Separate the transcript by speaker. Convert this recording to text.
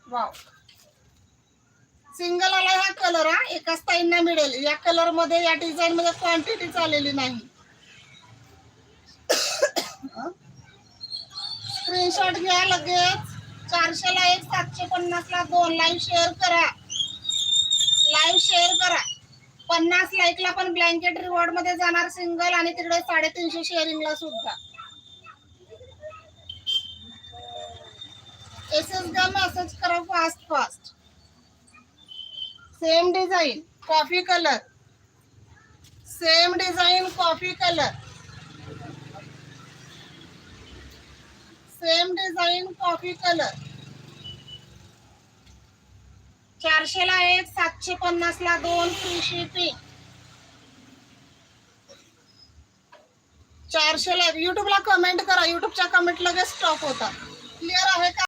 Speaker 1: Wow, single आला हा colour. हा एकाच ताईंना मिळेल. या कलर मध्ये, या डिझाईन मध्ये क्वांटिटी चाललेली नाही. स्क्रीनशॉट घ्या लगेच. 400 ला एक, 750 ला 2. लाईव्ह शेअर करा, लाईव्ह शेअर करा. 50 लाईकला पण ब्लँकेट रिवॉर्ड मध्ये जाणार सिंगल, आणि तिकडे 350 शेअरिंगला सुद्धा. एसएस गा मेसेज करा fast fast. Same design coffee colour, same design coffee colour, same design coffee colour. 400 ला एक, 750 ला 2 फ्री शिपिंग. 400 ला. युट्यूबला कमेंट करा, युट्यूबच्या कमेंट लगेच स्टॉप होतात. क्लिअर आहे का?